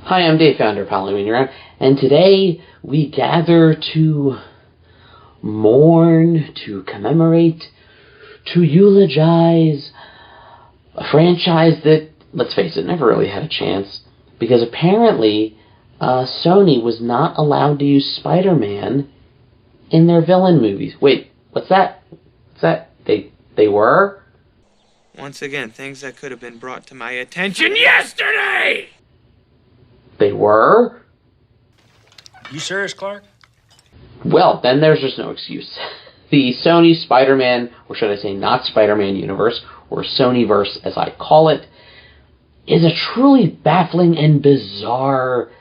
Hi, I'm Dave, founder of Halloween Around, and today we gather to mourn, to commemorate, to eulogize a franchise that, let's face it, never really had a chance, because apparently Sony was not allowed to use Spider-Man in their villain movies. Wait, what's that? What's that? They were? Once again, things that could have been brought to my attention yesterday! They were? You serious, Clark? Well, then there's just no excuse. The Sony Spider-Man, or should I say not Spider-Man universe, or Sonyverse as I call it, is a truly baffling and bizarre,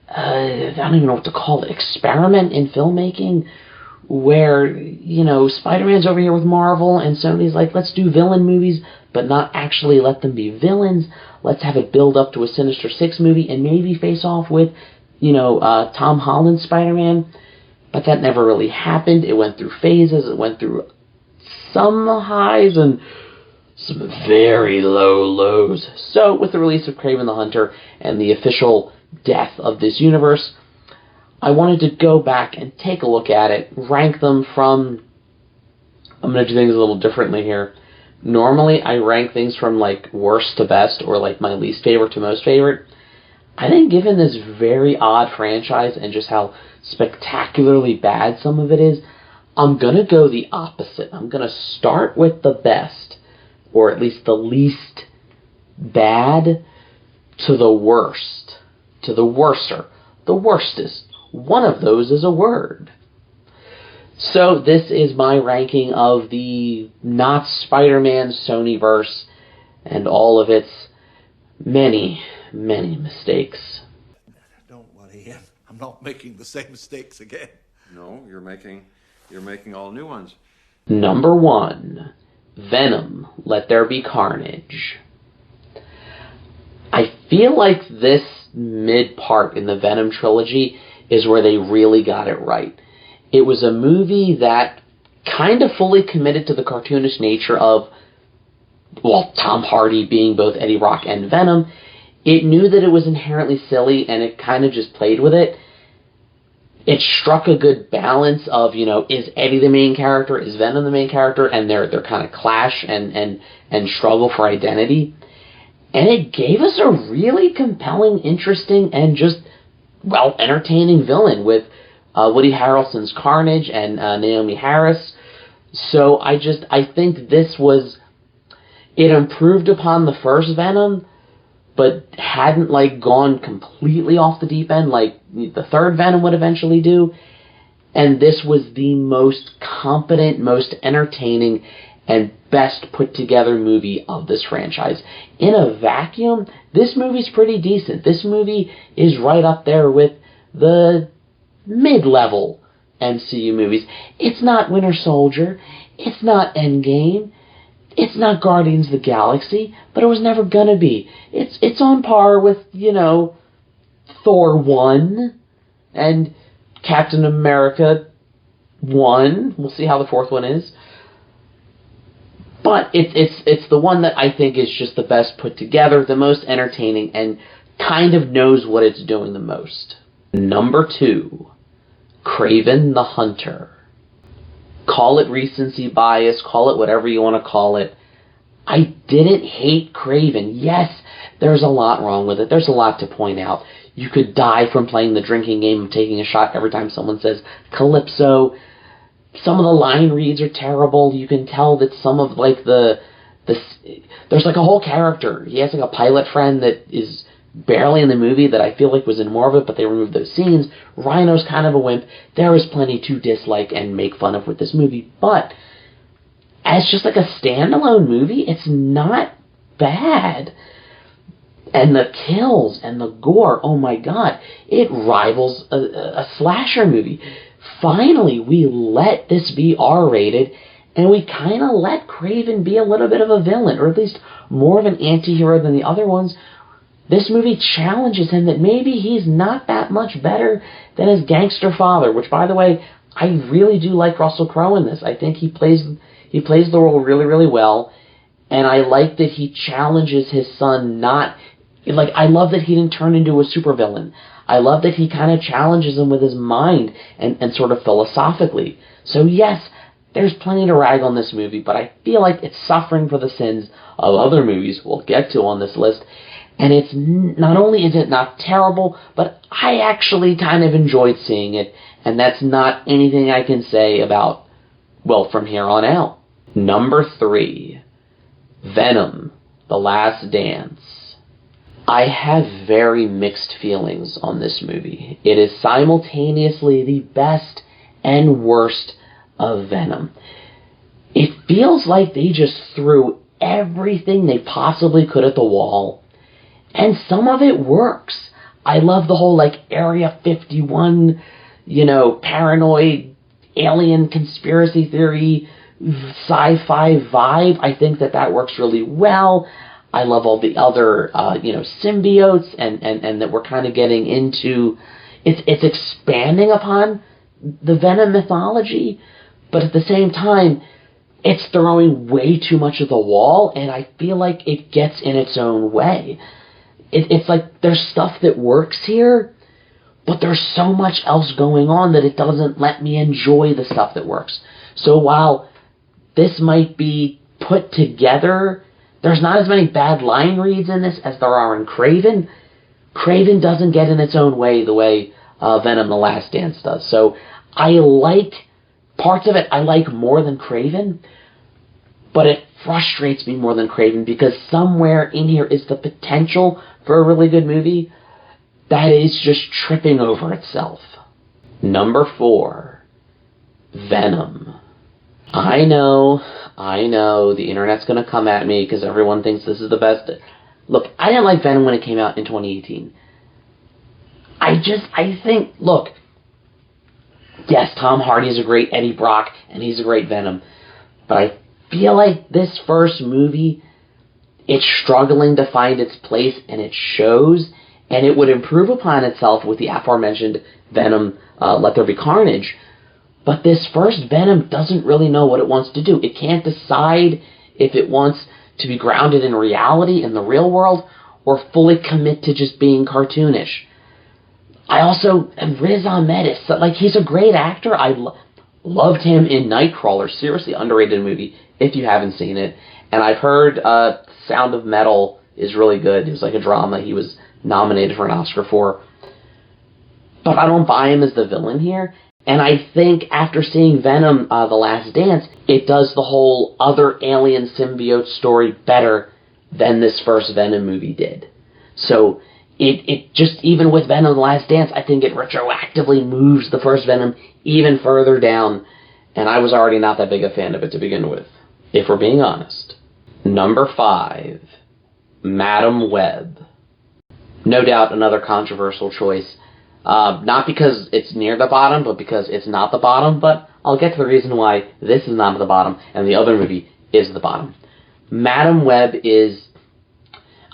I don't even know what to call it, experiment in filmmaking, where, you know, Spider-Man's over here with Marvel, and Sony's like, let's do villain movies, but not actually let them be villains. Let's have it build up to a Sinister Six movie, and maybe face off with, you know, Tom Holland's Spider-Man. But that never really happened. It went through phases. It went through some highs and some very low lows. So, with the release of Kraven the Hunter and the official death of this universe, I wanted to go back and take a look at it, rank them from... I'm going to do things a little differently here. Normally, I rank things from, like, worst to best, or, like, my least favorite to most favorite. I think given this very odd franchise and just how spectacularly bad some of it is, I'm going to go the opposite. I'm going to start with the best, or at least the least bad, to the worst, to the worser, the worstest. One of those is a word. So this is my ranking of the not Spider-Man Sonyverse and all of its many, many mistakes. Don't worry, Ian. I'm not making the same mistakes again. No, you're making all new ones. Number 1, Venom, Let There Be Carnage. I feel like this mid-part in the Venom trilogy is where they really got it right. It was a movie that kind of fully committed to the cartoonish nature of, well, Tom Hardy being both Eddie Brock and Venom. It knew that it was inherently silly, and it kind of just played with it. It struck a good balance of, you know, is Eddie the main character, is Venom the main character, and their kind of clash and struggle for identity. And it gave us a really compelling, interesting, and just, well, entertaining villain with Woody Harrelson's Carnage and Naomi Harris. So I think this was, it improved upon the first Venom, but hadn't, like, gone completely off the deep end like the third Venom would eventually do. And this was the most competent, most entertaining, and best put together movie of this franchise. In a vacuum, this movie's pretty decent. This movie is right up there with the mid-level MCU movies. It's not Winter Soldier. It's not Endgame. It's not Guardians of the Galaxy, but it was never gonna be. It's on par with, you know, Thor 1 and Captain America 1. We'll see how the fourth one is. But it's the one that I think is just the best put together, the most entertaining, and kind of knows what it's doing the most. Number 2, Kraven the Hunter. Call it recency bias, call it whatever you want to call it. I didn't hate Kraven. Yes, there's a lot wrong with it. There's a lot to point out. You could die from playing the drinking game of taking a shot every time someone says Calypso. Some of the line reads are terrible. You can tell that some of, like, there's like a whole character. He has, like, a pilot friend that is barely in the movie that I feel like was in more of it, but they removed those scenes. Rhino's kind of a wimp. There is plenty to dislike and make fun of with this movie, but as just like a standalone movie, it's not bad. And the kills and the gore, oh my god, it rivals a slasher movie. Finally, we let this be R-rated, and we kind of let Kraven be a little bit of a villain, or at least more of an anti-hero than the other ones. This movie challenges him that maybe he's not that much better than his gangster father, which, by the way, I really do like Russell Crowe in this. I think he plays the role really, really well, and I like that he challenges his son not Like, I love that he didn't turn into a supervillain. I love that he kind of challenges him with his mind and sort of philosophically. So yes, there's plenty to rag on this movie, but I feel like it's suffering for the sins of other movies we'll get to on this list. And it's not only is it not terrible, but I actually kind of enjoyed seeing it. And that's not anything I can say about, well, from here on out. Number 3, Venom, The Last Dance. I have very mixed feelings on this movie. It is simultaneously the best and worst of Venom. It feels like they just threw everything they possibly could at the wall, and some of it works. I love the whole, like, Area 51, paranoid alien conspiracy theory sci-fi vibe. I think that works really well. I love all the other, symbiotes and that we're kind of getting into. It's expanding upon the Venom mythology, but at the same time, it's throwing way too much at the wall, and I feel like it gets in its own way. It's like there's stuff that works here, but there's so much else going on that it doesn't let me enjoy the stuff that works. So while this might be put together, there's not as many bad line reads in this as there are in Craven. Craven doesn't get in its own way the way Venom: The Last Dance does. So I like parts of it. I like more than Craven, but it frustrates me more than Craven because somewhere in here is the potential for a really good movie that is just tripping over itself. Number 4, Venom. I know, the internet's going to come at me because everyone thinks this is the best. Look, I didn't like Venom when it came out in 2018. I think, look, yes, Tom Hardy's a great Eddie Brock, and he's a great Venom, but I feel like this first movie, it's struggling to find its place, and it shows, and it would improve upon itself with the aforementioned Venom, Let There Be Carnage. But this first Venom doesn't really know what it wants to do. It can't decide if it wants to be grounded in reality, in the real world, or fully commit to just being cartoonish. And Riz Ahmed he's a great actor. I loved him in Nightcrawler. Seriously underrated movie, if you haven't seen it. And I've heard Sound of Metal is really good. It was like a drama he was nominated for an Oscar for. But I don't buy him as the villain here. And I think after seeing Venom, The Last Dance, it does the whole other alien symbiote story better than this first Venom movie did. So it just, even with Venom: The Last Dance, I think it retroactively moves the first Venom even further down. And I was already not that big a fan of it to begin with, if we're being honest. Number 5, Madam Web. No doubt another controversial choice. Not because it's near the bottom, but because it's not the bottom, but I'll get to the reason why this is not at the bottom and the other movie is the bottom. Madam Web is...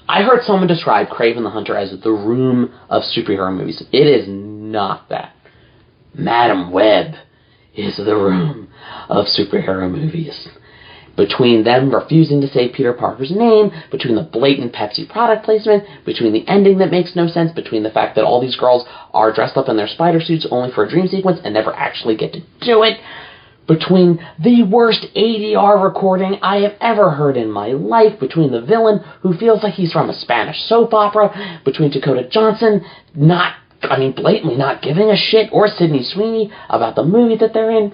I heard someone describe Kraven the Hunter as the Room of superhero movies. It is not that. Madam Web is the Room of superhero movies. Between them refusing to say Peter Parker's name, between the blatant Pepsi product placement, between the ending that makes no sense, between the fact that all these girls are dressed up in their spider suits only for a dream sequence and never actually get to do it, between the worst ADR recording I have ever heard in my life, between the villain who feels like he's from a Spanish soap opera, between Dakota Johnson blatantly not giving a shit, or Sydney Sweeney about the movie that they're in,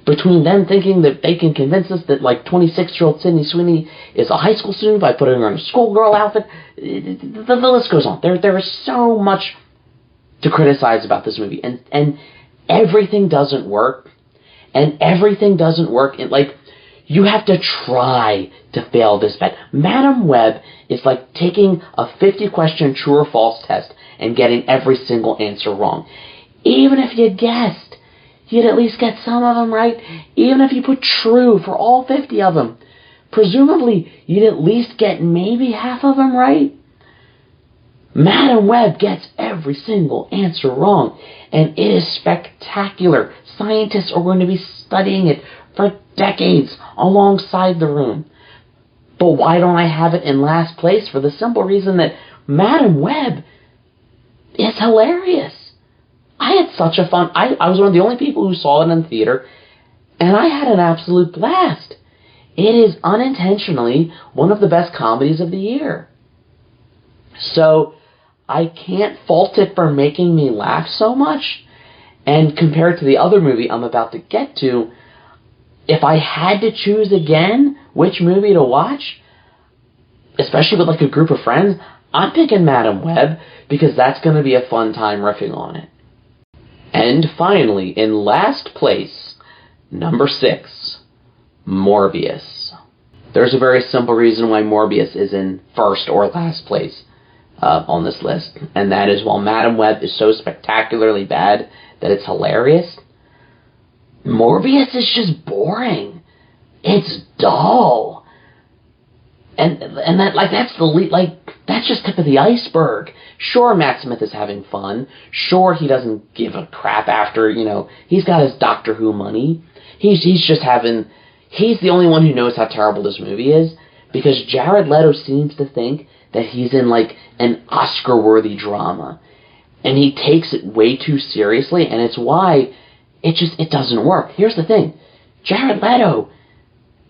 between them thinking that they can convince us that, 26-year-old Sydney Sweeney is a high school student by putting her in a schoolgirl outfit. The list goes on. There is so much to criticize about this movie. And everything doesn't work. And everything doesn't work. You have to try to fail this bad. Madam Web is like taking a 50-question true or false test and getting every single answer wrong. Even if you guessed, you'd at least get some of them right. Even if you put true for all 50 of them, presumably you'd at least get maybe half of them right. Madam Web gets every single answer wrong, and it is spectacular. Scientists are going to be studying it for decades alongside The Room. But why don't I have it in last place? For the simple reason that Madam Web is hilarious. I had such a fun... I was one of the only people who saw it in the theater, and I had an absolute blast. It is unintentionally one of the best comedies of the year. So, I can't fault it for making me laugh so much. And compared to the other movie I'm about to get to, if I had to choose again which movie to watch, especially with like a group of friends, I'm picking Madam Web, because that's going to be a fun time riffing on it. And finally, in last place, number 6, Morbius. There's a very simple reason why Morbius is in first or last place on this list, and that is while Madam Web is so spectacularly bad that it's hilarious, Morbius is just boring. It's dull. And that, like, that's just tip of the iceberg. Sure, Matt Smith is having fun. Sure, he doesn't give a crap after, he's got his Doctor Who money. He's the only one who knows how terrible this movie is, because Jared Leto seems to think that he's in, like, an Oscar-worthy drama. And he takes it way too seriously, and it's why it doesn't work. Here's the thing. Jared Leto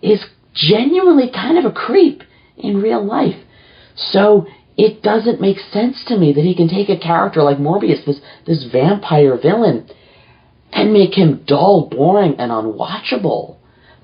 is genuinely kind of a creep in real life. So it doesn't make sense to me that he can take a character like Morbius, this vampire villain, and make him dull, boring, and unwatchable.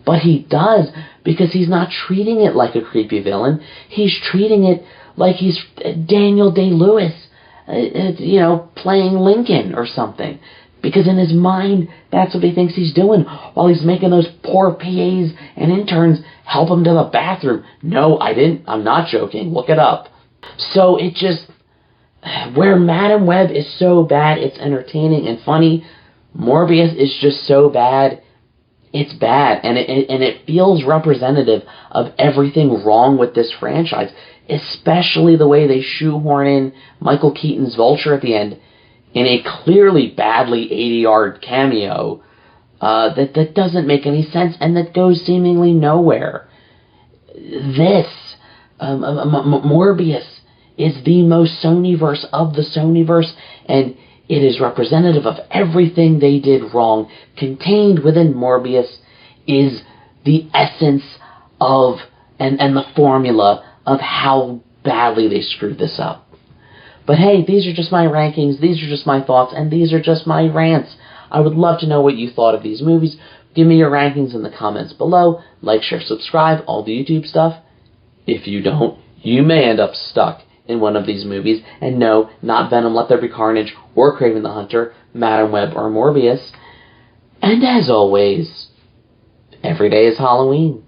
But he does, because he's not treating it like a creepy villain. He's treating it like he's Daniel Day-Lewis, playing Lincoln or something. Because in his mind, that's what he thinks he's doing, while he's making those poor PAs and interns help him to the bathroom. No, I'm not joking. Look it up. So it just... Where Madam Web is so bad, it's entertaining and funny. Morbius is just so bad, it's bad. And it feels representative of everything wrong with this franchise. Especially the way they shoehorn in Michael Keaton's Vulture at the end in a clearly badly 80-yard cameo that doesn't make any sense and that goes seemingly nowhere. This, Morbius, is the most Sonyverse of the Sonyverse, and it is representative of everything they did wrong. Contained within Morbius is the essence of, and the formula of how badly they screwed this up. But hey, these are just my rankings, these are just my thoughts, and these are just my rants. I would love to know what you thought of these movies. Give me your rankings in the comments below. Like, share, subscribe, all the YouTube stuff. If you don't, you may end up stuck in one of these movies. And no, not Venom, Let There Be Carnage, or Kraven the Hunter, Madam Web, or Morbius. And as always, every day is Halloween.